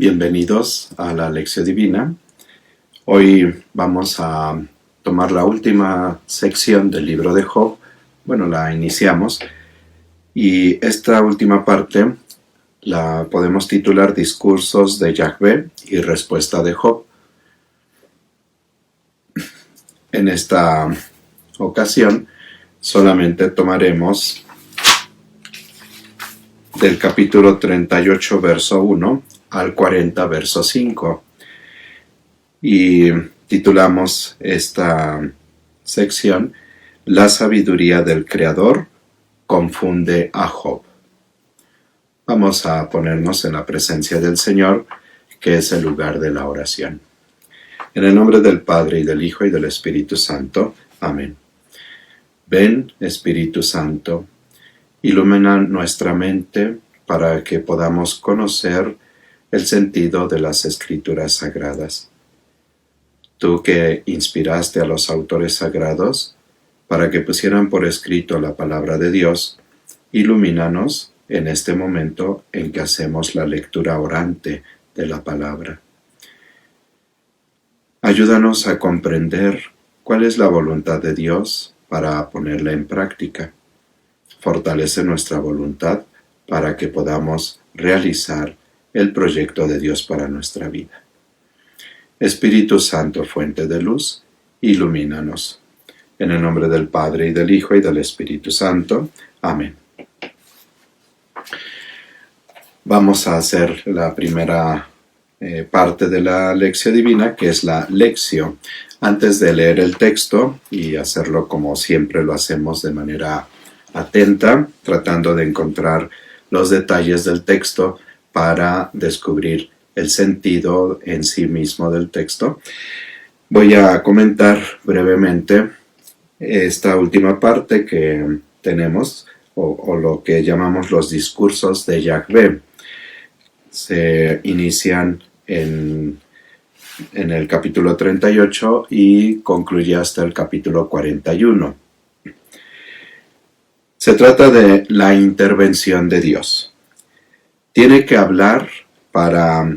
Bienvenidos a la lección divina. Hoy vamos a tomar la última sección del libro de Job. Bueno, la iniciamos y esta última parte la podemos titular Discursos de Yahvé y respuesta de Job. En esta ocasión solamente tomaremos del capítulo 38, verso 1 al 40, verso 5. Y titulamos esta sección La sabiduría del Creador confunde a Job. Vamos a ponernos en la presencia del Señor, que es el lugar de la oración. En el nombre del Padre, y del Hijo, y del Espíritu Santo. Amén. Ven, Espíritu Santo, ilumina nuestra mente para que podamos conocer el sentido de las Escrituras sagradas. Tú que inspiraste a los autores sagrados para que pusieran por escrito la palabra de Dios, ilumínanos en este momento en que hacemos la lectura orante de la palabra. Ayúdanos a comprender cuál es la voluntad de Dios para ponerla en práctica. Fortalece nuestra voluntad para que podamos realizar el proyecto de Dios para nuestra vida. Espíritu Santo, fuente de luz, ilumínanos. En el nombre del Padre, y del Hijo, y del Espíritu Santo. Amén. Vamos a hacer la primera parte de la lección divina, que es la lección. Antes de leer el texto y hacerlo como siempre lo hacemos de manera atenta, tratando de encontrar los detalles del texto para descubrir el sentido en sí mismo del texto. Voy a comentar brevemente esta última parte que tenemos, o lo que llamamos los discursos de Yahvé. Se inician en el capítulo 38 y concluye hasta el capítulo 41. Se trata de la intervención de Dios. Tiene que hablar para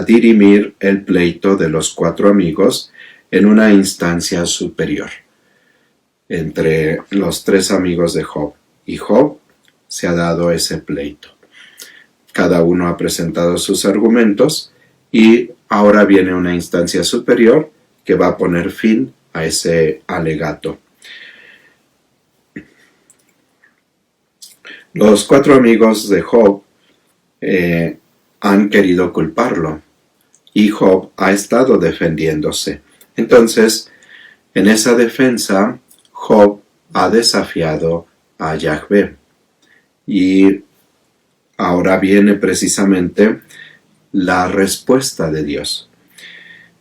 dirimir el pleito de los cuatro amigos en una instancia superior. Entre los tres amigos de Job y Job se ha dado ese pleito. Cada uno ha presentado sus argumentos y ahora viene una instancia superior que va a poner fin a ese alegato. Los cuatro amigos de Job han querido culparlo y Job ha estado defendiéndose. Entonces, en esa defensa, Job ha desafiado a Yahvé. Y ahora viene precisamente la respuesta de Dios.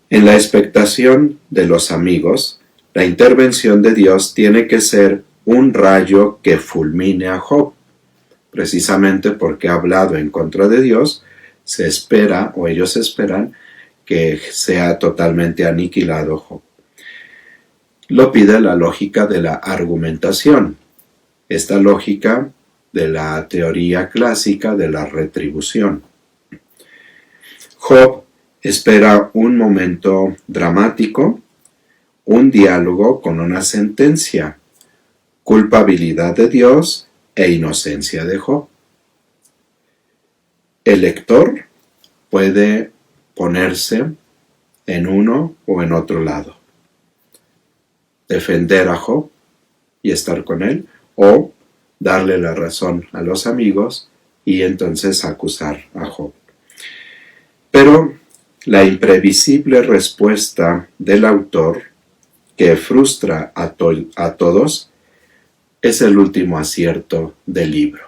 En la expectación de los amigos, la intervención de Dios tiene que ser un rayo que fulmine a Job. Precisamente porque ha hablado en contra de Dios, se espera, o ellos esperan, que sea totalmente aniquilado Job. Lo pide la lógica de la argumentación, esta lógica de la teoría clásica de la retribución. Job espera un momento dramático, un diálogo con una sentencia, culpabilidad de Dios e inocencia de Job. El lector puede ponerse en uno o en otro lado, defender a Job y estar con él, o darle la razón a los amigos y entonces acusar a Job. Pero la imprevisible respuesta del autor, que frustra a todos, es el último acierto del libro.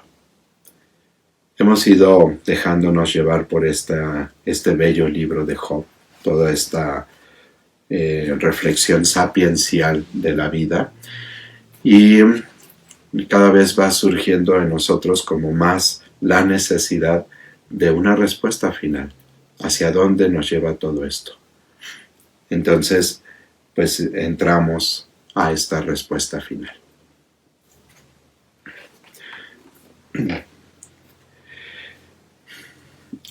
Hemos ido dejándonos llevar por este bello libro de Job, toda esta reflexión sapiencial de la vida, y cada vez va surgiendo en nosotros como más la necesidad de una respuesta final. ¿Hacia dónde nos lleva todo esto? Entonces, pues entramos a esta respuesta final.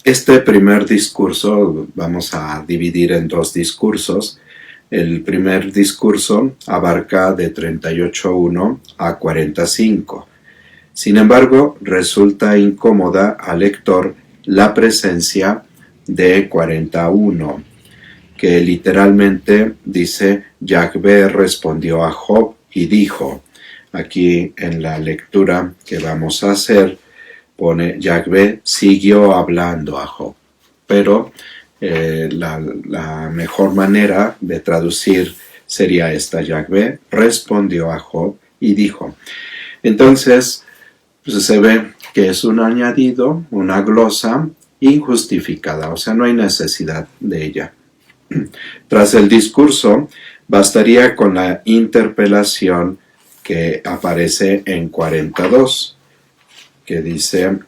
Este primer discurso vamos a dividir en dos discursos. El primer discurso abarca de 38.1 a 45. Sin embargo, resulta incómoda al lector la presencia de 41, que literalmente dice: Yahvé respondió a Job y dijo. Aquí en la lectura que vamos a hacer pone: Yahvé siguió hablando a Job. Pero la mejor manera de traducir sería esta: Yahvé respondió a Job y dijo. Entonces, pues se ve que es un añadido, una glosa injustificada, o sea, no hay necesidad de ella. Tras el discurso, bastaría con la interpelación que aparece en 42, que dice: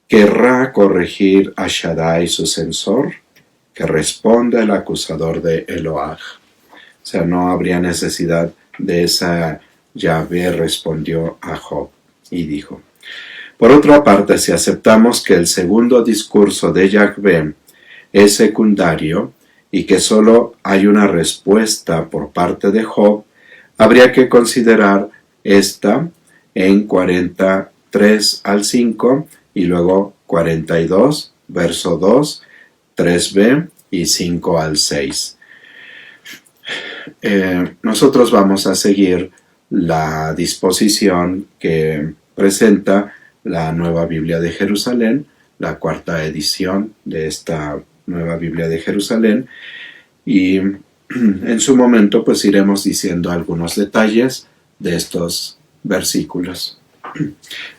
¿querrá corregir a Shaddai su censor? Que responda el acusador de Eloah. O sea, no habría necesidad de esa Yahvé respondió a Job y dijo. Por otra parte, si aceptamos que el segundo discurso de Yahvé es secundario y que solo hay una respuesta por parte de Job, habría que considerar esta en 43 al 5 y luego 42, verso 2, 3b y 5 al 6. Nosotros vamos a seguir la disposición que presenta la Nueva Biblia de Jerusalén, la cuarta edición de esta Nueva Biblia de Jerusalén, y en su momento pues iremos diciendo algunos detalles de estos versículos.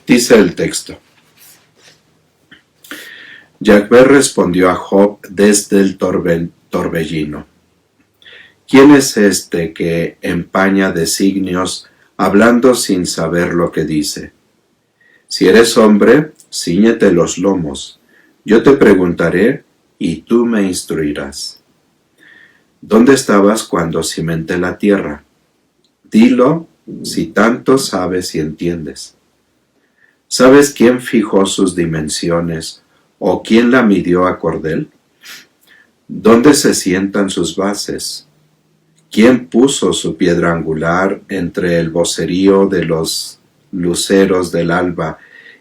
Dice el texto: Yahvé respondió a Job desde el torbellino. ¿Quién es este que empaña designios hablando sin saber lo que dice? Si eres hombre, cíñete los lomos. Yo te preguntaré y tú me instruirás. ¿Dónde estabas cuando cimenté la tierra? Dilo si tanto sabes y entiendes. ¿Sabes quién fijó sus dimensiones o quién la midió a cordel? ¿Dónde se sientan sus bases? ¿Quién puso su piedra angular entre el vocerío de los luceros del alba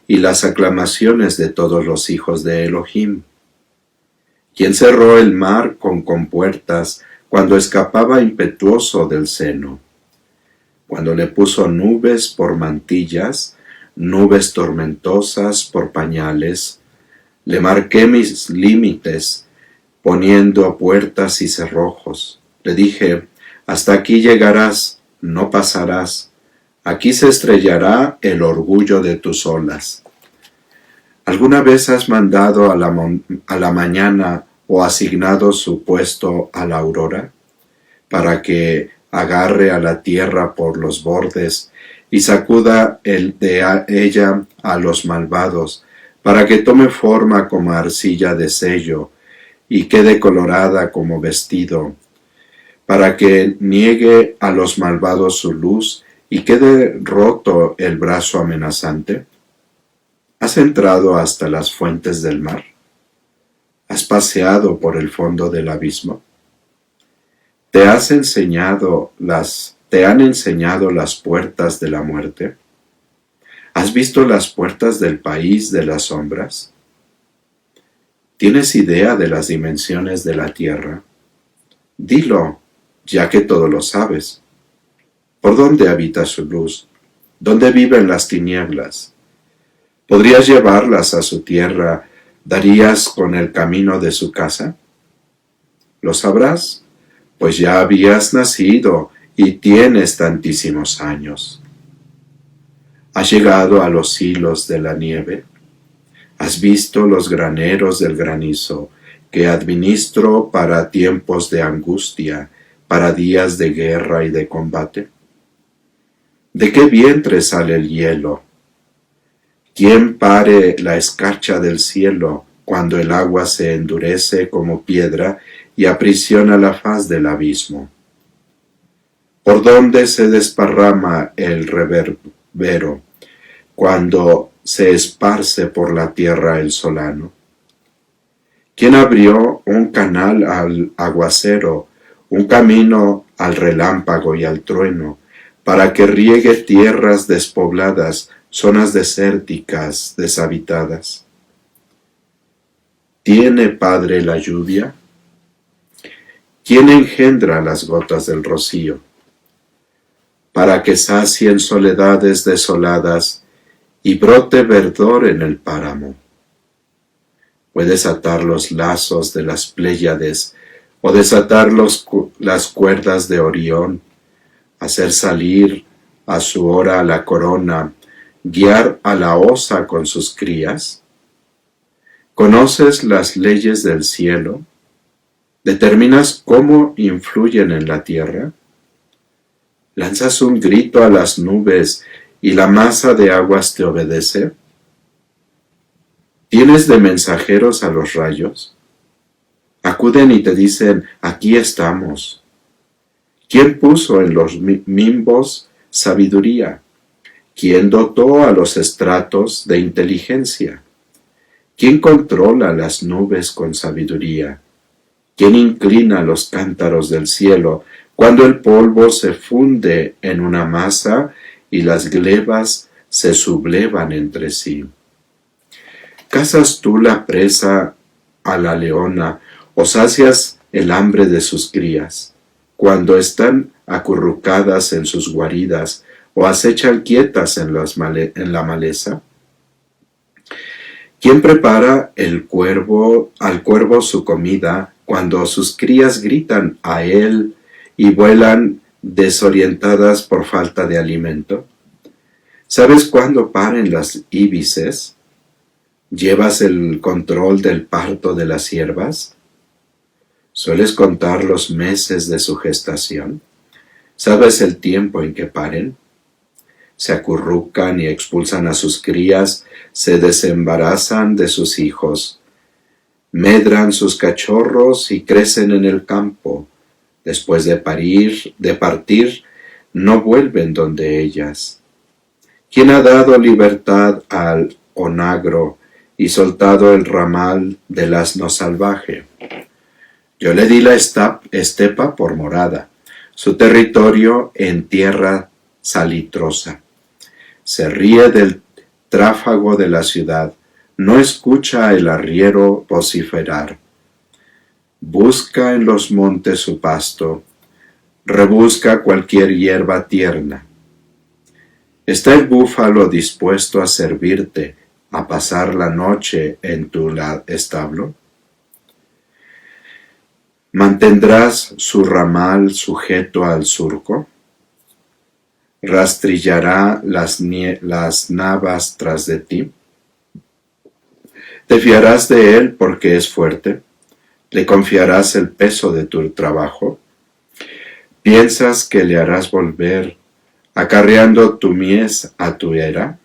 y las aclamaciones de todos los hijos de Elohim? ¿Quién cerró el mar con compuertas cuando escapaba impetuoso del seno? Cuando le puso nubes por mantillas, nubes tormentosas por pañales, le marqué mis límites, poniendo puertas y cerrojos. Le dije: hasta aquí llegarás, no pasarás. Aquí se estrellará el orgullo de tus olas. ¿Alguna vez has mandado a la mañana o asignado su puesto a la aurora, para que agarre a la tierra por los bordes y sacuda de ella a los malvados, para que tome forma como arcilla de sello y quede colorada como vestido, para que niegue a los malvados su luz y quede roto el brazo amenazante? ¿Has entrado hasta las fuentes del mar? ¿Has paseado por el fondo del abismo? ¿Te han enseñado las puertas de la muerte? ¿Has visto las puertas del país de las sombras? ¿Tienes idea de las dimensiones de la tierra? Dilo, ya que todo lo sabes. ¿Por dónde habita su luz? ¿Dónde viven las tinieblas? ¿Podrías llevarlas a su tierra? ¿Darías con el camino de su casa? ¿Lo sabrás? Pues ya habías nacido y tienes tantísimos años. ¿Has llegado a los hilos de la nieve? ¿Has visto los graneros del granizo que administro para tiempos de angustia, para días de guerra y de combate? ¿De qué vientre sale el hielo? ¿Quién pare la escarcha del cielo cuando el agua se endurece como piedra y aprisiona la faz del abismo? ¿Por dónde se desparrama el reverbero cuando se esparce por la tierra el solano? ¿Quién abrió un canal al aguacero, un camino al relámpago y al trueno, para que riegue tierras despobladas, zonas desérticas, deshabitadas? ¿Tiene padre la lluvia? ¿Quién engendra las gotas del rocío? Para que sacien soledades desoladas y brote verdor en el páramo. Puedes atar los lazos de las Pléyades o desatar las cuerdas de Orión, hacer salir a su hora la corona, guiar a la osa con sus crías. ¿Conoces las leyes del cielo? ¿Determinas cómo influyen en la tierra? ¿Lanzas un grito a las nubes y la masa de aguas te obedece? ¿Tienes de mensajeros a los rayos? Acuden y te dicen, aquí estamos. ¿Quién puso en los mimbos sabiduría? ¿Quién dotó a los estratos de inteligencia? ¿Quién controla las nubes con sabiduría? ¿Quién inclina los cántaros del cielo cuando el polvo se funde en una masa y las glebas se sublevan entre sí? ¿Cazas tú la presa a la leona o sacias el hambre de sus crías, cuando están acurrucadas en sus guaridas o acechan quietas en la maleza? ¿Quién prepara al cuervo su comida cuando sus crías gritan a él y vuelan desorientadas por falta de alimento? ¿Sabes cuándo paren las íbices? ¿Llevas el control del parto de las ciervas? ¿Sueles contar los meses de su gestación? ¿Sabes el tiempo en que paren? Se acurrucan y expulsan a sus crías, se desembarazan de sus hijos, medran sus cachorros y crecen en el campo. Después de partir, no vuelven donde ellas. ¿Quién ha dado libertad al onagro y soltado el ramal del asno salvaje? Yo le di la estepa por morada, su territorio en tierra salitrosa. Se ríe del tráfago de la ciudad, no escucha el arriero vociferar. Busca en los montes su pasto, rebusca cualquier hierba tierna. ¿Está el búfalo dispuesto a servirte, a pasar la noche en tu establo? ¿Mantendrás su ramal sujeto al surco? ¿Rastrillará las navas tras de ti? ¿Te fiarás de él porque es fuerte? ¿Le confiarás el peso de tu trabajo? ¿Piensas que le harás volver, acarreando tu mies a tu era?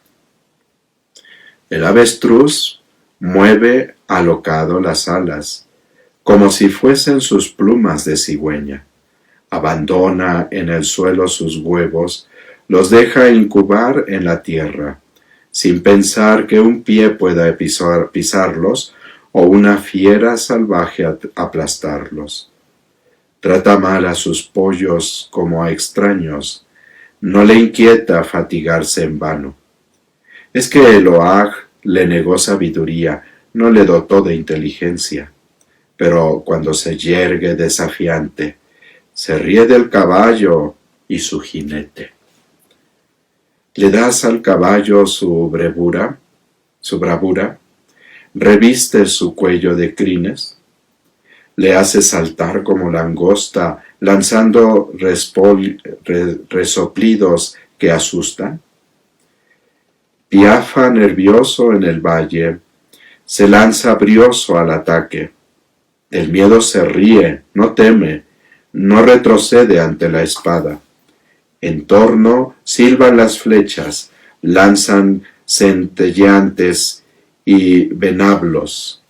El avestruz mueve alocado las alas, como si fuesen sus plumas de cigüeña. Abandona en el suelo sus huevos, los deja incubar en la tierra, sin pensar que un pie pueda pisarlos o una fiera salvaje aplastarlos. Trata mal a sus pollos como a extraños, no le inquieta fatigarse en vano. Es que Eloah le negó sabiduría, no le dotó de inteligencia, pero cuando se yergue desafiante, se ríe del caballo y su jinete. ¿Le das al caballo su bravura? ¿Revistes su cuello de crines? ¿Le haces saltar como langosta, lanzando resoplidos que asustan? Piafa nervioso en el valle, se lanza brioso al ataque. Del miedo se ríe, no teme, no retrocede ante la espada. En torno silban las flechas, lanzan centelleantes y venablos.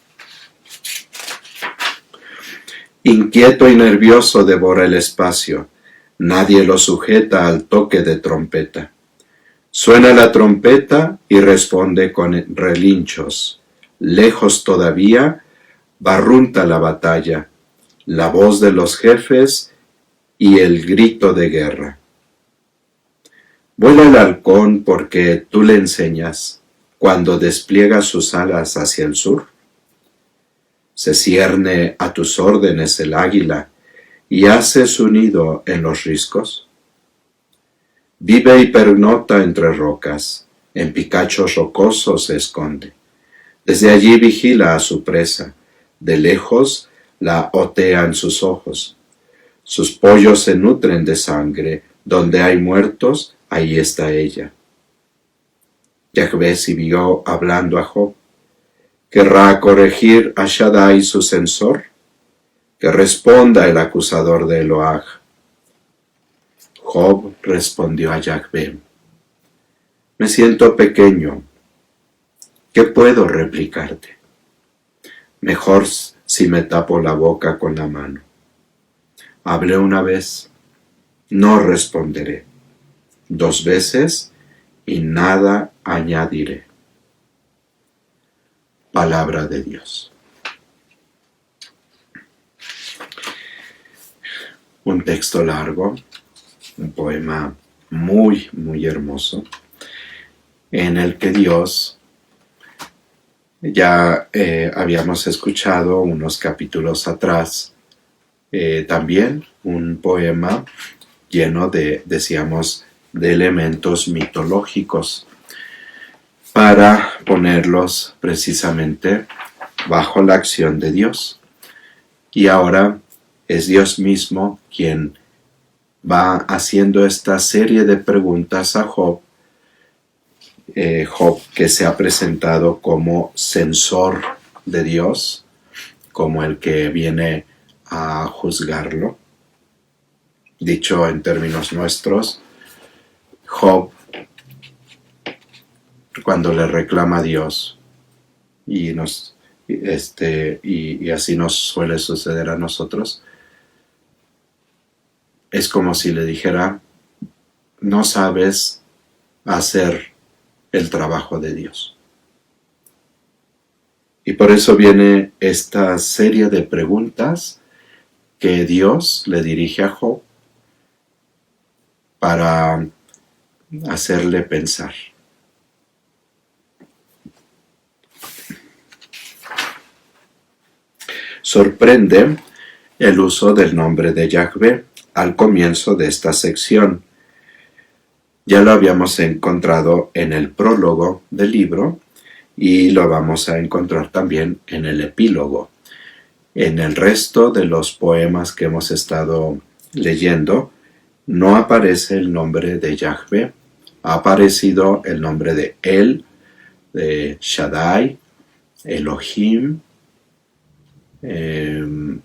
Inquieto y nervioso devora el espacio, nadie lo sujeta al toque de trompeta. Suena la trompeta y responde con relinchos. Lejos todavía, barrunta la batalla, la voz de los jefes y el grito de guerra. Vuela el halcón porque tú le enseñas cuando despliega sus alas hacia el sur. Se cierne a tus órdenes el águila y hace su nido en los riscos. Vive y pernota entre rocas, en picachos rocosos se esconde. Desde allí vigila a su presa, de lejos la otean sus ojos. Sus pollos se nutren de sangre, donde hay muertos, ahí está ella. Yahvé siguió hablando a Job. ¿Querrá corregir a Shaddai su censor? Que responda el acusador de Eloah. Job respondió a Yahvé: me siento pequeño. ¿Qué puedo replicarte? Mejor si me tapo la boca con la mano. Hablé una vez, no responderé. 2 veces y nada añadiré. Palabra de Dios. Un texto largo, un poema muy, muy hermoso, en el que Dios, ya habíamos escuchado unos capítulos atrás, también un poema lleno de, decíamos, de elementos mitológicos, para ponerlos precisamente bajo la acción de Dios. Y ahora es Dios mismo quien va haciendo esta serie de preguntas a Job, Job que se ha presentado como censor de Dios, como el que viene a juzgarlo. Dicho en términos nuestros, Job, cuando le reclama a Dios, y así nos suele suceder a nosotros, es como si le dijera: no sabes hacer el trabajo de Dios. Y por eso viene esta serie de preguntas que Dios le dirige a Job para hacerle pensar. Sorprende el uso del nombre de Yahvé al comienzo de esta sección. Ya lo habíamos encontrado en el prólogo del libro y lo vamos a encontrar también en el epílogo. En el resto de los poemas que hemos estado leyendo, no aparece el nombre de Yahvé. Ha aparecido el nombre de El, de Shaddai, Elohim,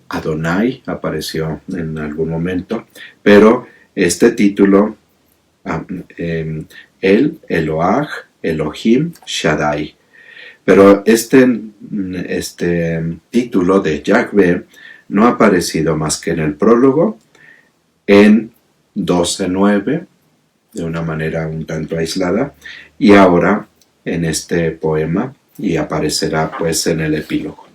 Adonai apareció en algún momento, pero este título, El, Eloah, Elohim, Shaddai. Pero este título de Yahvé no ha aparecido más que en el prólogo, en 12:9, de una manera un tanto aislada, y ahora en este poema, y aparecerá pues en el epílogo.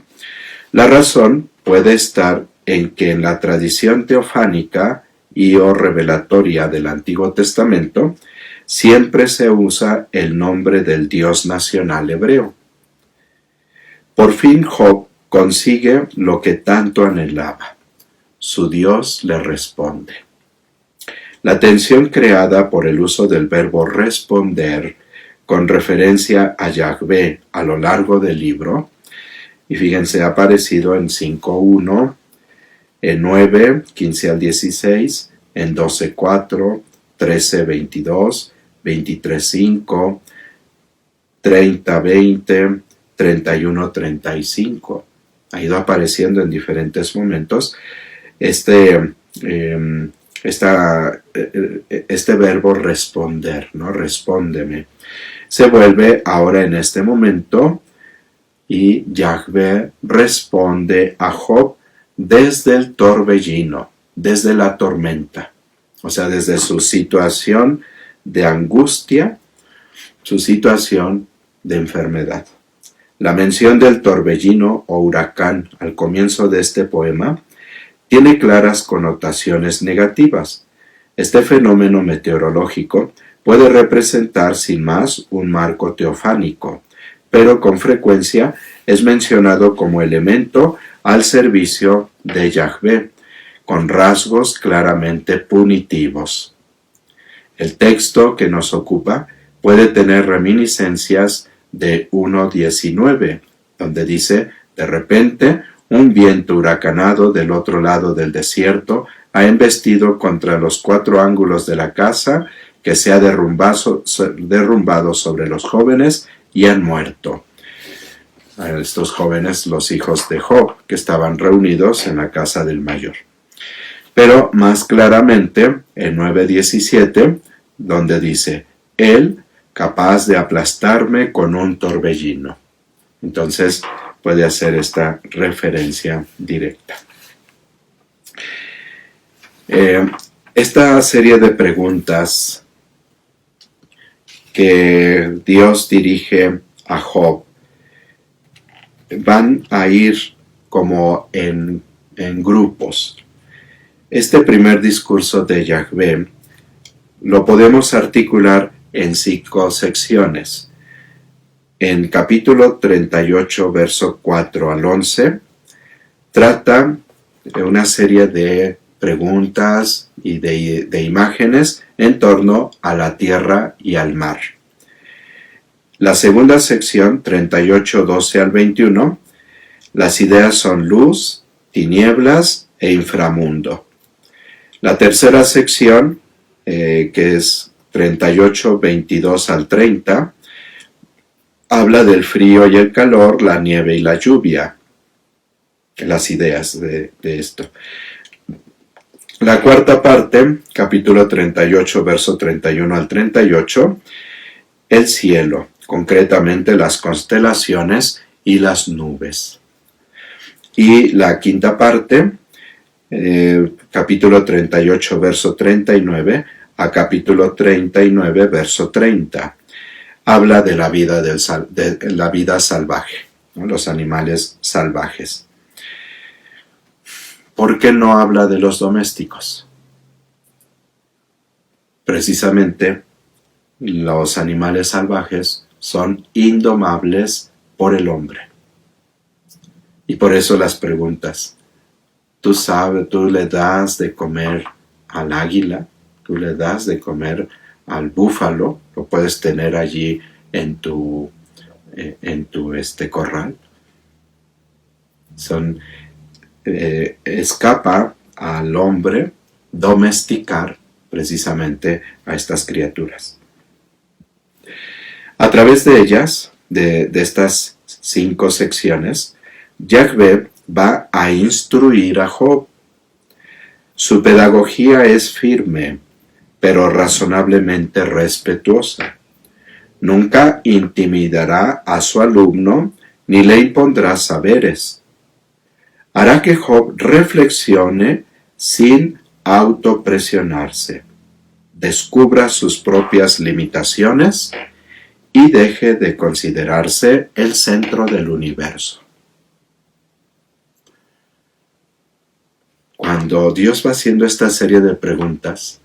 La razón puede estar en que en la tradición teofánica y o revelatoria del Antiguo Testamento siempre se usa el nombre del Dios nacional hebreo. Por fin Job consigue lo que tanto anhelaba. Su Dios le responde. La tensión creada por el uso del verbo responder con referencia a Yahvé a lo largo del libro, y fíjense, ha aparecido en 5:1, en 9, 15 al 16, en 12:4, 13:22, 23:5, 30:20, 31:35. Ha ido apareciendo en diferentes momentos este verbo responder, ¿no? Respóndeme. Se vuelve ahora en este momento y Yahvé responde a Job desde el torbellino, desde la tormenta, o sea, desde su situación de angustia, su situación de enfermedad. La mención del torbellino o huracán al comienzo de este poema tiene claras connotaciones negativas. Este fenómeno meteorológico puede representar sin más un marco teofánico, pero con frecuencia es mencionado como elemento al servicio de Yahvé, con rasgos claramente punitivos. El texto que nos ocupa puede tener reminiscencias de 1:19, donde dice: de repente, un viento huracanado del otro lado del desierto ha embestido contra los 4 ángulos de la casa, que se ha derrumbado sobre los jóvenes y han muerto. A estos jóvenes, los hijos de Job, que estaban reunidos en la casa del mayor. Pero más claramente, en 9:17, donde dice: él, capaz de aplastarme con un torbellino. Entonces puede hacer esta referencia directa. Esta serie de preguntas que Dios dirige a Job van a ir como en grupos. Este primer discurso de Yahvé lo podemos articular en 5 secciones. En capítulo 38, verso 4 al 11, trata una serie de preguntas y de imágenes en torno a la tierra y al mar. La segunda sección, 38, 12 al 21, las ideas son luz, tinieblas e inframundo. La tercera sección, que es 38, 22 al 30, habla del frío y el calor, la nieve y la lluvia, las ideas de esto. La cuarta parte, capítulo 38, verso 31 al 38, el cielo, concretamente las constelaciones y las nubes. Y la quinta parte, capítulo 38, verso 39 a capítulo 39, verso 30. Habla de la vida, de la vida salvaje, ¿no? Los animales salvajes. ¿Por qué no habla de los domésticos? Precisamente, los animales salvajes son indomables por el hombre. Y por eso las preguntas. Tú le das de comer al águila, tú le das de comer al búfalo, lo puedes tener allí en tu corral. Escapa al hombre domesticar precisamente a estas criaturas. A través de ellas, de estas 5 secciones, Yahvé va a instruir a Job. Su pedagogía es firme, pero razonablemente respetuosa. Nunca intimidará a su alumno ni le impondrá saberes. Hará que Job reflexione sin autopresionarse, descubra sus propias limitaciones y deje de considerarse el centro del universo. Cuando Dios va haciendo esta serie de preguntas,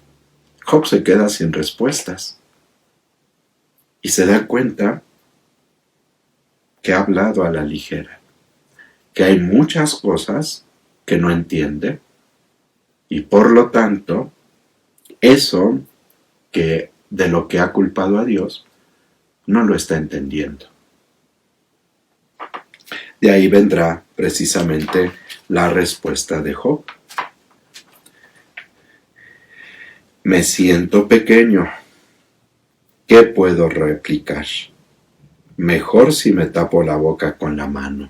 Job se queda sin respuestas y se da cuenta que ha hablado a la ligera, que hay muchas cosas que no entiende y por lo tanto eso que de lo que ha culpado a Dios no lo está entendiendo. De ahí vendrá precisamente la respuesta de Job. Me siento pequeño. ¿Qué puedo replicar? Mejor si me tapo la boca con la mano.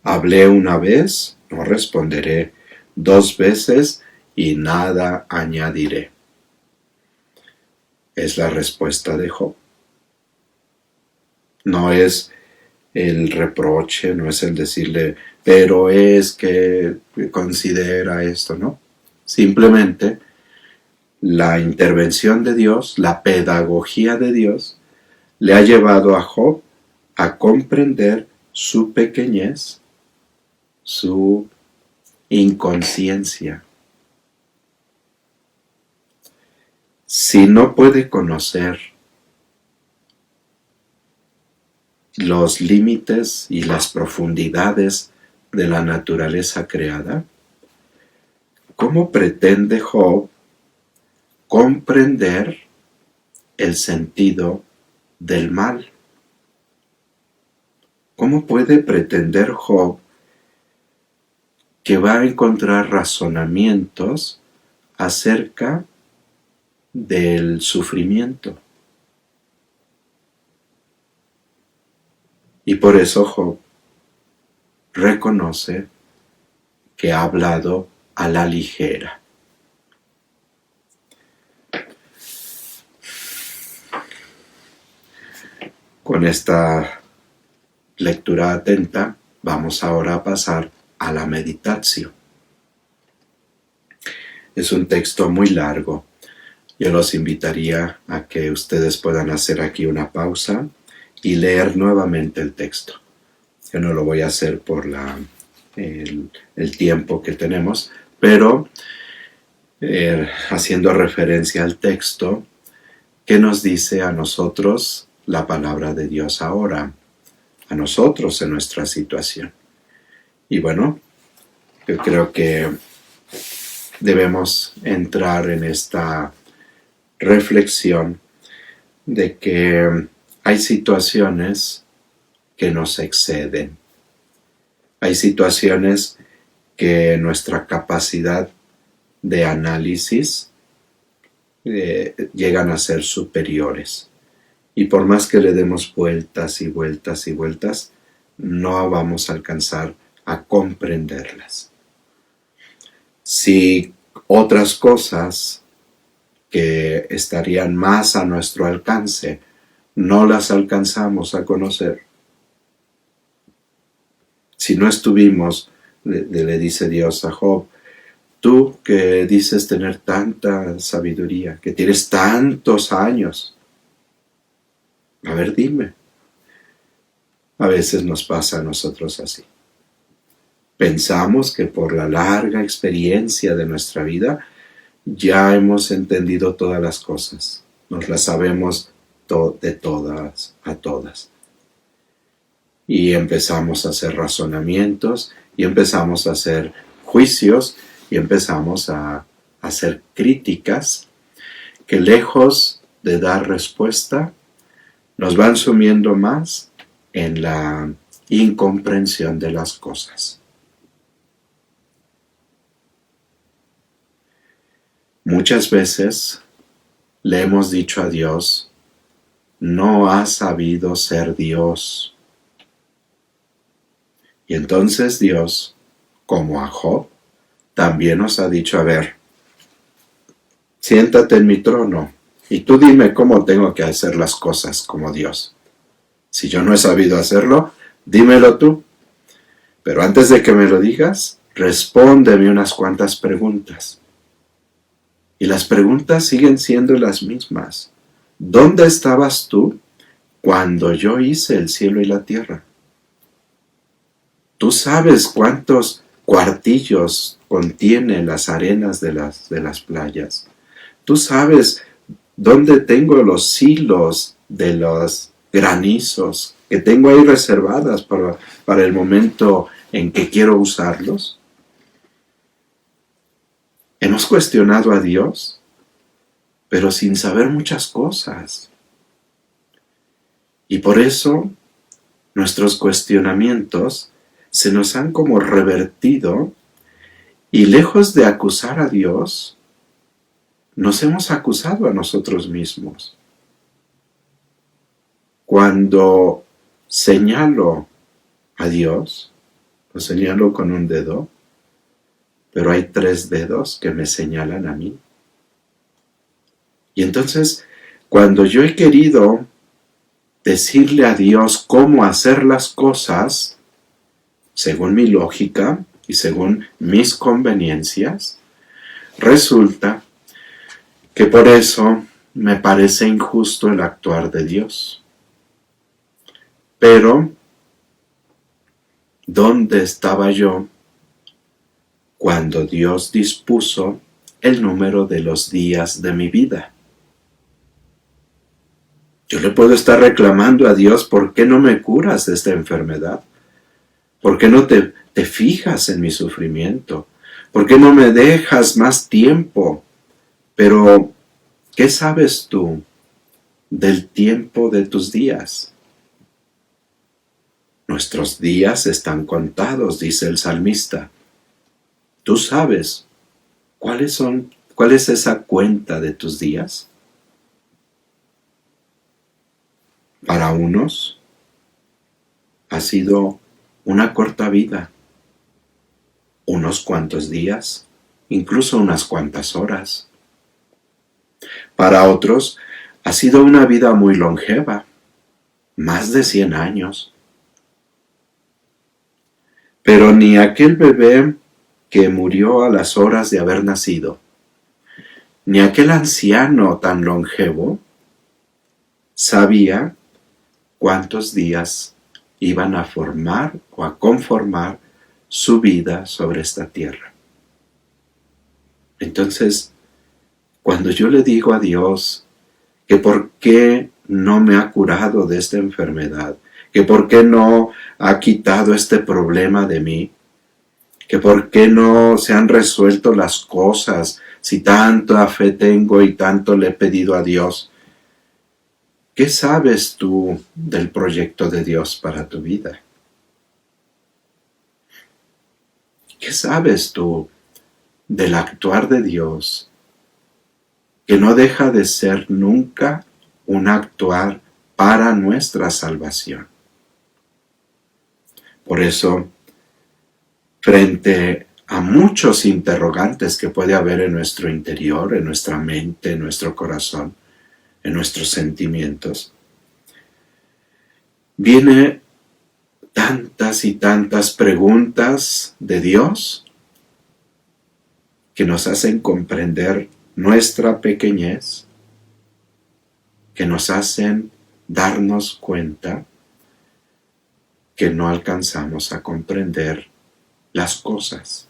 Hablé una vez, no responderé. 2 veces y nada añadiré. Es la respuesta de Job. No es el reproche, no es el decirle, pero es que considera esto, ¿no? Simplemente la intervención de Dios, la pedagogía de Dios, le ha llevado a Job a comprender su pequeñez, su inconsciencia. Si no puede conocer los límites y las profundidades de la naturaleza creada, ¿cómo pretende Job comprender el sentido del mal? ¿Cómo puede pretender Job que va a encontrar razonamientos acerca del sufrimiento? Y por eso Job reconoce que ha hablado a la ligera. Con esta lectura atenta, vamos ahora a pasar a la meditación. Es un texto muy largo. Yo los invitaría a que ustedes puedan hacer aquí una pausa y leer nuevamente el texto. Yo no lo voy a hacer por el tiempo que tenemos, pero haciendo referencia al texto, ¿qué nos dice a nosotros la palabra de Dios ahora? A nosotros en nuestra situación. Y bueno, yo creo que debemos entrar en esta reflexión de que hay situaciones que nos exceden. Hay situaciones que nuestra capacidad de análisis llegan a ser superiores. Y por más que le demos vueltas y vueltas y vueltas, no vamos a alcanzar a comprenderlas. Si otras cosas que estarían más a nuestro alcance no las alcanzamos a conocer, si no estuvimos, le dice Dios a Job, tú que dices tener tanta sabiduría, que tienes tantos años, a ver, dime. A veces nos pasa a nosotros así. Pensamos que por la larga experiencia de nuestra vida ya hemos entendido todas las cosas. Nos las sabemos de todas a todas. Y empezamos a hacer razonamientos, y empezamos a hacer juicios, y empezamos a hacer críticas que lejos de dar respuesta, nos van sumiendo más en la incomprensión de las cosas. Muchas veces le hemos dicho a Dios, no has sabido ser Dios. Y entonces Dios, como a Job, también nos ha dicho, a ver, siéntate en mi trono y tú dime cómo tengo que hacer las cosas como Dios. Si yo no he sabido hacerlo, dímelo tú. Pero antes de que me lo digas, respóndeme unas cuantas preguntas. Y las preguntas siguen siendo las mismas. ¿Dónde estabas tú cuando yo hice el cielo y la tierra? ¿Tú sabes cuántos cuartillos contienen las arenas de las playas? ¿Tú sabes dónde tengo los hilos de los granizos que tengo ahí reservadas para el momento en que quiero usarlos? Hemos cuestionado a Dios, pero sin saber muchas cosas. Y por eso nuestros cuestionamientos se nos han como revertido y lejos de acusar a Dios, nos hemos acusado a nosotros mismos. Cuando señalo a Dios, lo señalo con un dedo, pero hay 3 dedos que me señalan a mí. Y entonces, cuando yo he querido decirle a Dios cómo hacer las cosas, según mi lógica y según mis conveniencias, resulta que por eso me parece injusto el actuar de Dios. Pero, ¿dónde estaba yo cuando Dios dispuso el número de los días de mi vida? Yo le puedo estar reclamando a Dios, ¿por qué no me curas de esta enfermedad? ¿Por qué no te fijas en mi sufrimiento? ¿Por qué no me dejas más tiempo? Pero, ¿qué sabes tú del tiempo de tus días? Nuestros días están contados, dice el salmista. ¿Tú sabes cuál es esa cuenta de tus días? Para unos ha sido una corta vida, unos cuantos días, incluso unas cuantas horas. Para otros ha sido una vida muy longeva, más de 100 años. Pero ni aquel bebé que murió a las horas de haber nacido, ni aquel anciano tan longevo sabía cuántos días iban a formar o a conformar su vida sobre esta tierra. Entonces, cuando yo le digo a Dios que por qué no me ha curado de esta enfermedad, que por qué no ha quitado este problema de mí, que por qué no se han resuelto las cosas si tanta fe tengo y tanto le he pedido a Dios. ¿Qué sabes tú del proyecto de Dios para tu vida? ¿Qué sabes tú del actuar de Dios, que no deja de ser nunca un actuar para nuestra salvación? Por eso, frente a muchos interrogantes que puede haber en nuestro interior, en nuestra mente, en nuestro corazón, en nuestros sentimientos, viene tantas y tantas preguntas de Dios que nos hacen comprender nuestra pequeñez, que nos hacen darnos cuenta que no alcanzamos a comprender las cosas.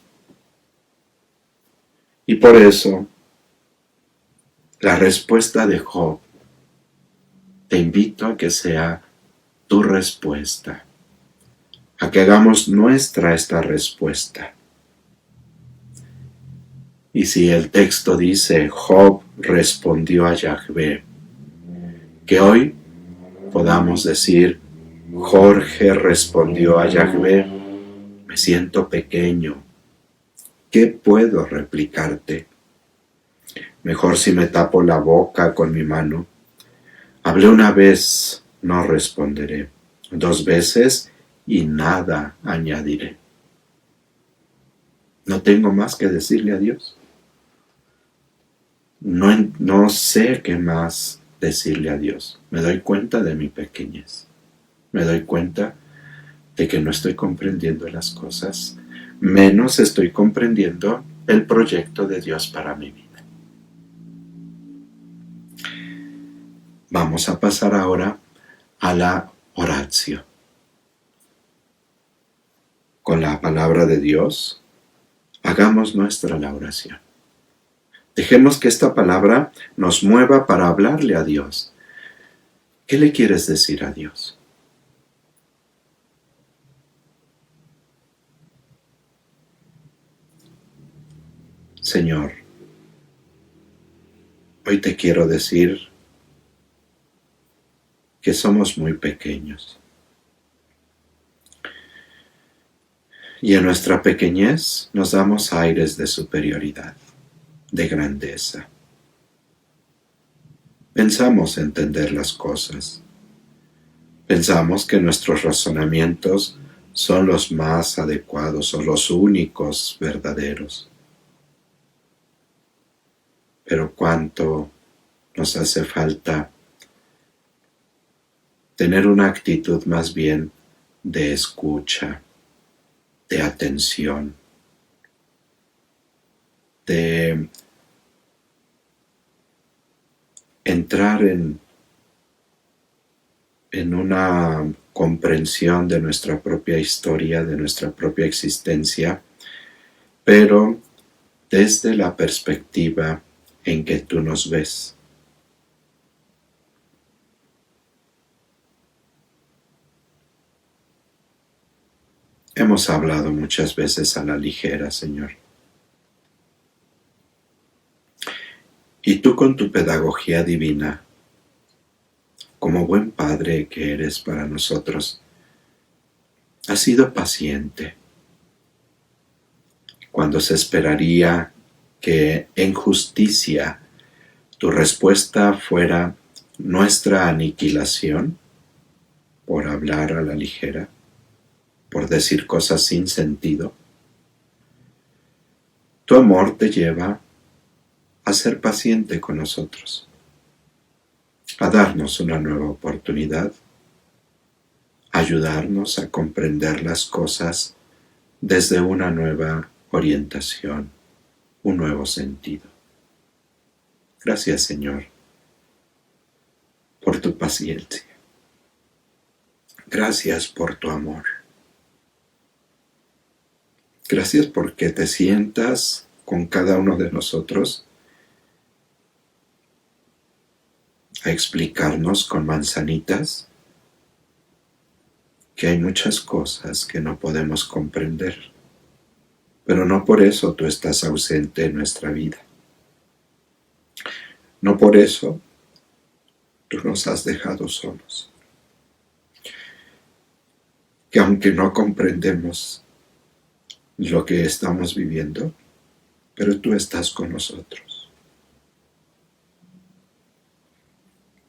Y por eso, la respuesta de Job, te invito a que sea tu respuesta, a que hagamos nuestra esta respuesta. Y si el texto dice, Job respondió a Yahvé, que hoy podamos decir, Jorge respondió a Yahvé, me siento pequeño, ¿qué puedo replicarte? Mejor si me tapo la boca con mi mano. Hablé una vez, no responderé, 2 veces y nada añadiré. No tengo más que decirle a Dios. No sé qué más decirle a Dios. Me doy cuenta de mi pequeñez. Me doy cuenta de que no estoy comprendiendo las cosas, menos estoy comprendiendo el proyecto de Dios para mi vida. Vamos a pasar ahora a la oratio. Con la palabra de Dios, hagamos nuestra la oración. Dejemos que esta palabra nos mueva para hablarle a Dios. ¿Qué le quieres decir a Dios? Señor, hoy te quiero decir que somos muy pequeños. Y en nuestra pequeñez nos damos aires de superioridad, de grandeza. Pensamos entender las cosas. Pensamos que nuestros razonamientos son los más adecuados o los únicos verdaderos. Pero cuánto nos hace falta tener una actitud más bien de escucha, de atención, de entrar en una comprensión de nuestra propia historia, de nuestra propia existencia, pero desde la perspectiva en que tú nos ves. Hemos hablado muchas veces a la ligera, Señor. Y tú con tu pedagogía divina, como buen padre que eres para nosotros, has sido paciente cuando se esperaría que en justicia tu respuesta fuera nuestra aniquilación por hablar a la ligera, por decir cosas sin sentido. Tu amor te lleva a ser paciente con nosotros, a darnos una nueva oportunidad, a ayudarnos a comprender las cosas desde una nueva orientación, un nuevo sentido. Gracias, Señor, por tu paciencia. Gracias por tu amor. Gracias porque te sientas con cada uno de nosotros a explicarnos con manzanitas que hay muchas cosas que no podemos comprender, pero no por eso tú estás ausente en nuestra vida. No por eso tú nos has dejado solos. Que aunque no comprendemos lo que estamos viviendo, pero tú estás con nosotros.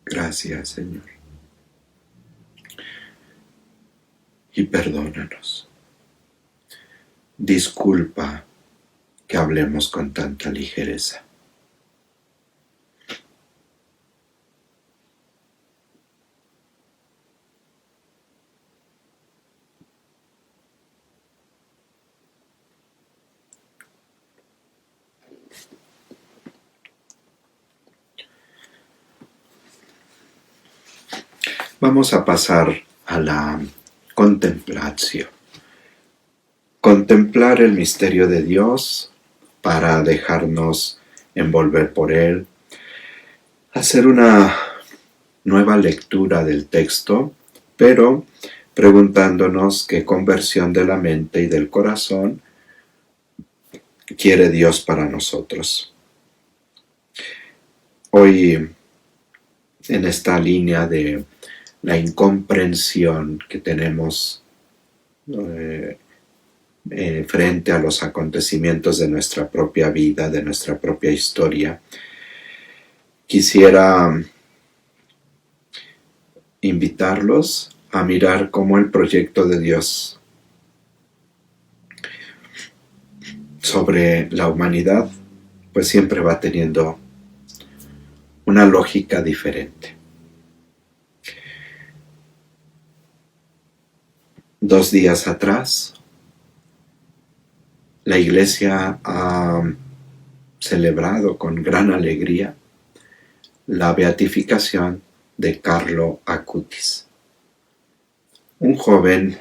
Gracias, Señor. Y perdónanos. Disculpa que hablemos con tanta ligereza. Vamos a pasar a la contemplación. Contemplar el misterio de Dios para dejarnos envolver por él. Hacer una nueva lectura del texto, pero preguntándonos qué conversión de la mente y del corazón quiere Dios para nosotros. Hoy, en esta línea de la incomprensión que tenemos frente a los acontecimientos de nuestra propia vida, de nuestra propia historia, quisiera invitarlos a mirar cómo el proyecto de Dios sobre la humanidad pues siempre va teniendo una lógica diferente. 2 días atrás, la Iglesia ha celebrado con gran alegría la beatificación de Carlo Acutis, un joven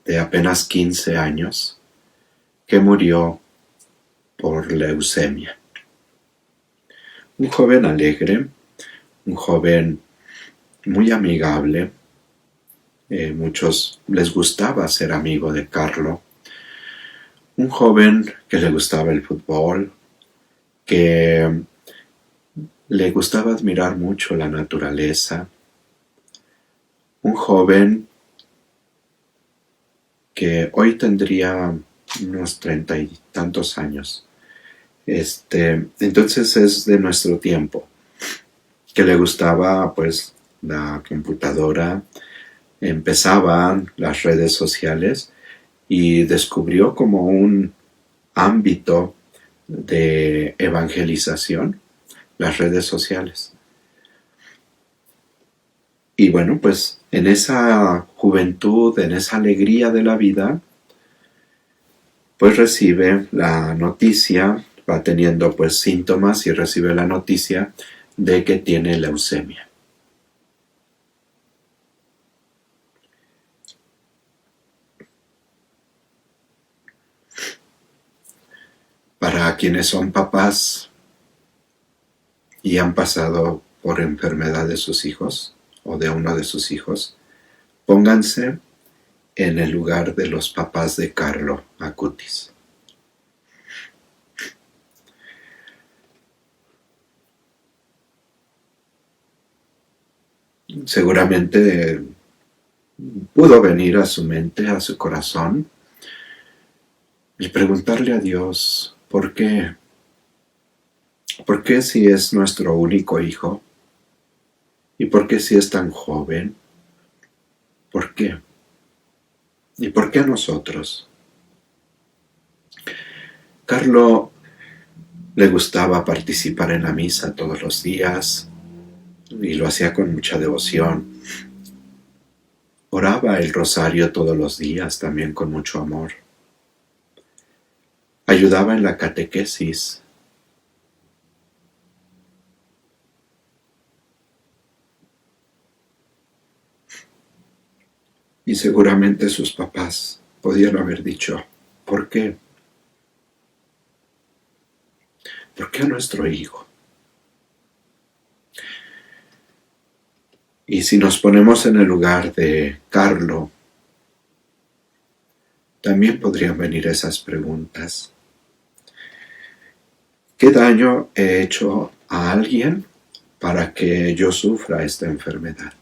de apenas 15 años que murió por leucemia. Un joven alegre, un joven muy amigable. Muchos les gustaba ser amigo de Carlo. Un joven que le gustaba el fútbol, que le gustaba admirar mucho la naturaleza. Un joven que hoy tendría unos 30 y tantos años. Entonces es de nuestro tiempo, que le gustaba pues la computadora, empezaban las redes sociales y descubrió como un ámbito de evangelización las redes sociales. Y bueno, pues en esa juventud, en esa alegría de la vida, pues recibe la noticia, va teniendo pues síntomas y recibe la noticia de que tiene leucemia. a quienes son papás y han pasado por enfermedad de sus hijos o de uno de sus hijos, pónganse en el lugar de los papás de Carlo Acutis. Seguramente pudo venir a su mente, a su corazón, y preguntarle a Dios, ¿por qué? ¿Por qué si es nuestro único hijo? ¿Y por qué si es tan joven? ¿Por qué? ¿Y por qué a nosotros? Carlo le gustaba participar en la misa todos los días y lo hacía con mucha devoción. Oraba el rosario todos los días también con mucho amor. Ayudaba en la catequesis. Y seguramente sus papás podían haber dicho, ¿por qué? ¿Por qué a nuestro hijo? Y si nos ponemos en el lugar de Carlo, también podrían venir esas preguntas. ¿Qué daño he hecho a alguien para que yo sufra esta enfermedad?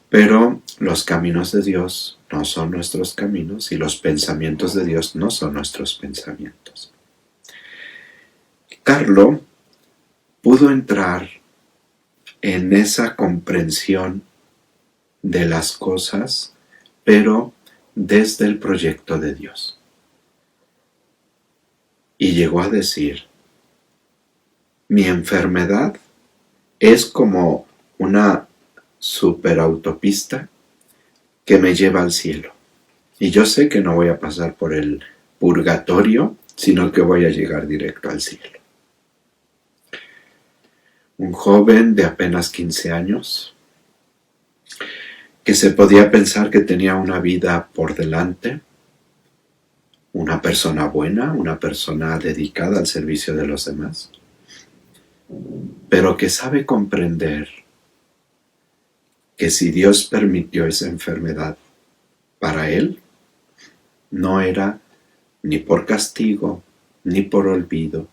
Pero los caminos de Dios no son nuestros caminos y los pensamientos de Dios no son nuestros pensamientos. Carlo pudo entrar en esa comprensión de las cosas, pero desde el proyecto de Dios. Y llegó a decir, mi enfermedad es como una superautopista que me lleva al cielo. Y yo sé que no voy a pasar por el purgatorio, sino que voy a llegar directo al cielo. Un joven de apenas 15 años, que se podía pensar que tenía una vida por delante, una persona buena, una persona dedicada al servicio de los demás, pero que sabe comprender que si Dios permitió esa enfermedad para él, no era ni por castigo, ni por olvido,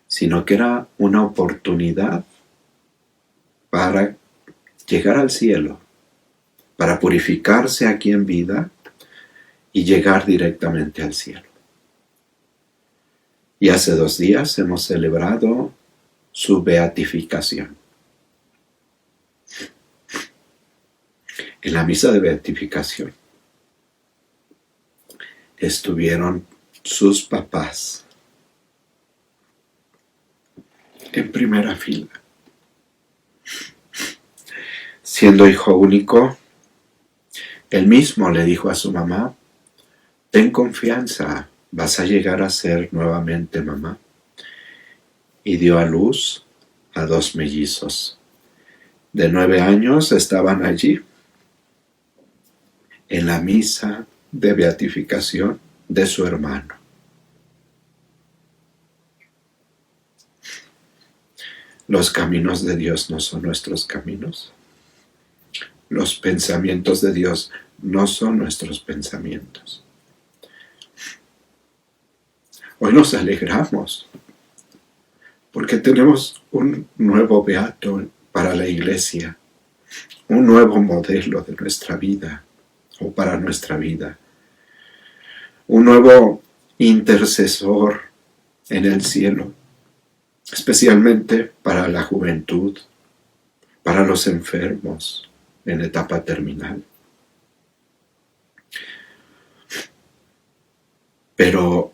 sino que era una oportunidad para llegar al cielo, para purificarse aquí en vida y llegar directamente al cielo. Y hace 2 días hemos celebrado su beatificación. En la misa de beatificación estuvieron sus papás en primera fila. Siendo hijo único, él mismo le dijo a su mamá, ten confianza, vas a llegar a ser nuevamente mamá. Y dio a luz a 2 mellizos. De 9 años estaban allí, en la misa de beatificación de su hermano. Los caminos de Dios no son nuestros caminos. Los pensamientos de Dios no son nuestros pensamientos. Hoy nos alegramos porque tenemos un nuevo beato para la iglesia, un nuevo modelo de nuestra vida o para nuestra vida, un nuevo intercesor en el cielo, especialmente para la juventud, para los enfermos en etapa terminal. Pero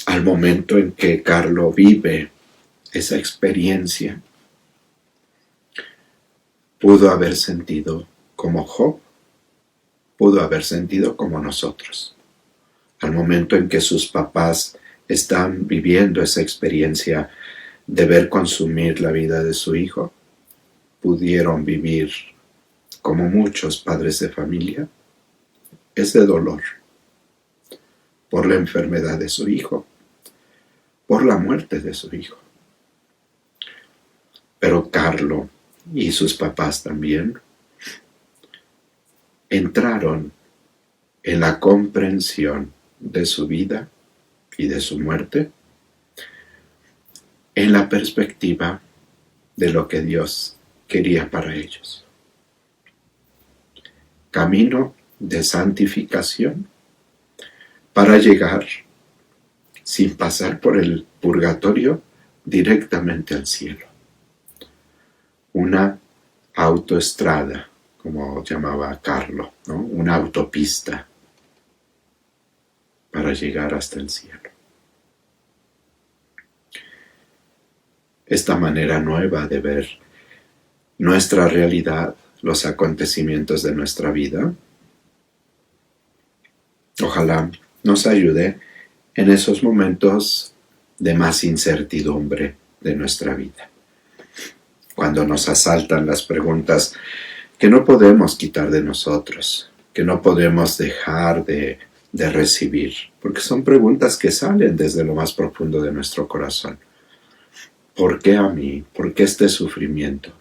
al momento en que Carlo vive esa experiencia, pudo haber sentido como Job, pudo haber sentido como nosotros. Al momento en que sus papás están viviendo esa experiencia de ver consumir la vida de su hijo, pudieron vivir, como muchos padres de familia, ese dolor. por la enfermedad de su hijo, por la muerte de su hijo. Pero Carlo y sus papás también entraron en la comprensión de su vida y de su muerte en la perspectiva de lo que Dios quería para ellos. Camino de santificación para llegar, sin pasar por el purgatorio, directamente al cielo. Una autoestrada, como llamaba Carlo, ¿no? Una autopista para llegar hasta el cielo. Esta manera nueva de ver nuestra realidad, los acontecimientos de nuestra vida, ojalá nos ayude en esos momentos de más incertidumbre de nuestra vida. Cuando nos asaltan las preguntas que no podemos quitar de nosotros, que no podemos dejar de recibir, porque son preguntas que salen desde lo más profundo de nuestro corazón. ¿Por qué a mí? ¿Por qué este sufrimiento?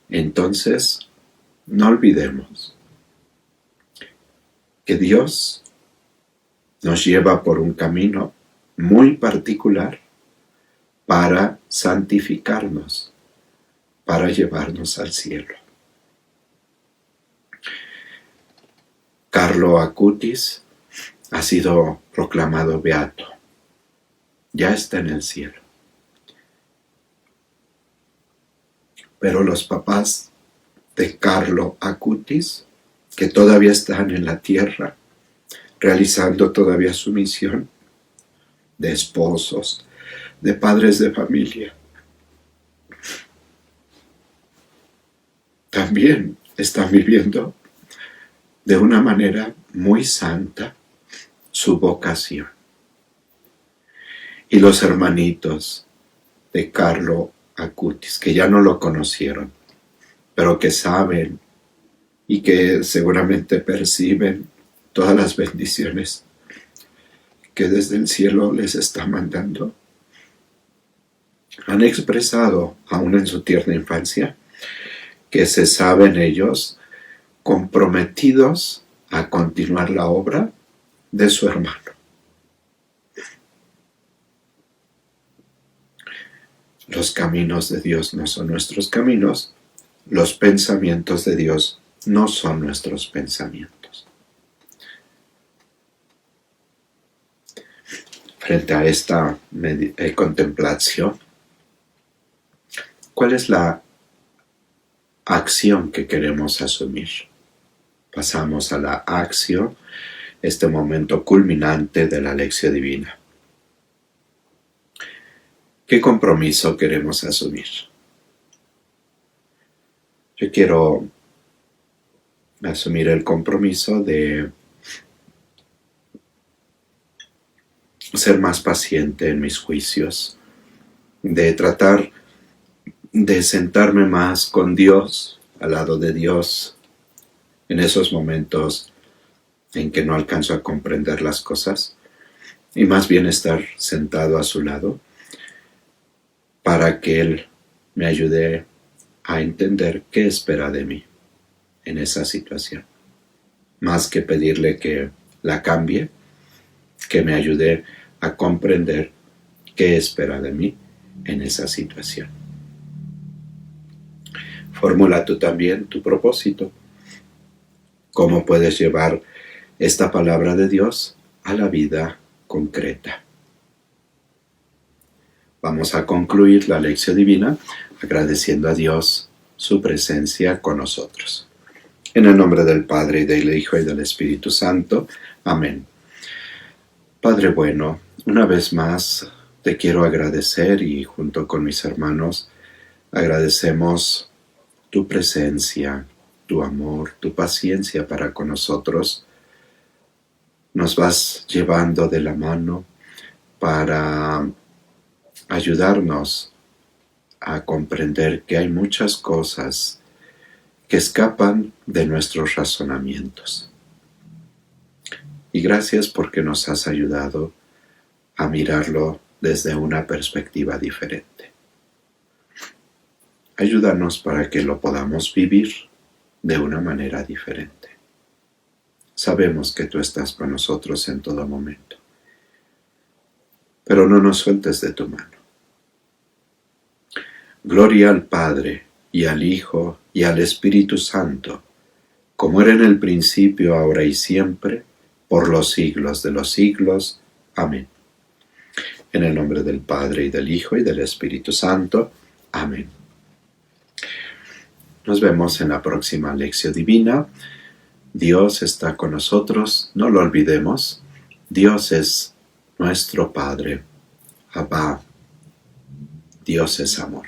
Entonces, no olvidemos que Dios nos lleva por un camino muy particular para santificarnos, para llevarnos al cielo. Carlo Acutis ha sido proclamado beato. Ya está en el cielo. Pero los papás de Carlo Acutis, que todavía están en la tierra, realizando todavía su misión de esposos, de padres de familia, también están viviendo de una manera muy santa su vocación. Y los hermanitos de Carlo Acutis, que ya no lo conocieron, pero que saben y que seguramente perciben todas las bendiciones que desde el cielo les está mandando, han expresado, aún en su tierna infancia, que se saben ellos comprometidos a continuar la obra de su hermano. Los caminos de Dios no son nuestros caminos, los pensamientos de Dios no son nuestros pensamientos. Frente a esta contemplación, ¿cuál es la acción que queremos asumir? Pasamos a la acción, este momento culminante de la lección divina. ¿Qué compromiso queremos asumir? Yo quiero asumir el compromiso de ser más paciente en mis juicios, de tratar de sentarme más con Dios, al lado de Dios, en esos momentos en que no alcanzo a comprender las cosas, y más bien estar sentado a su lado, para que Él me ayude a entender qué espera de mí en esa situación. Más que pedirle que la cambie, que me ayude a comprender qué espera de mí en esa situación. Formula tú también tu propósito. ¿Cómo puedes llevar esta palabra de Dios a la vida concreta? Vamos a concluir la lección divina agradeciendo a Dios su presencia con nosotros. En el nombre del Padre, y del Hijo, y del Espíritu Santo. Amén. Padre bueno, una vez más te quiero agradecer y junto con mis hermanos agradecemos tu presencia, tu amor, tu paciencia para con nosotros. Nos vas llevando de la mano para ayudarnos a comprender que hay muchas cosas que escapan de nuestros razonamientos. Y gracias porque nos has ayudado a mirarlo desde una perspectiva diferente. Ayúdanos para que lo podamos vivir de una manera diferente. Sabemos que tú estás con nosotros en todo momento, pero no nos sueltes de tu mano. Gloria al Padre, y al Hijo, y al Espíritu Santo, como era en el principio, ahora y siempre, por los siglos de los siglos. Amén. En el nombre del Padre, y del Hijo, y del Espíritu Santo. Amén. Nos vemos en la próxima lección divina. Dios está con nosotros, no lo olvidemos. Dios es nuestro Padre. Abba. Dios es amor.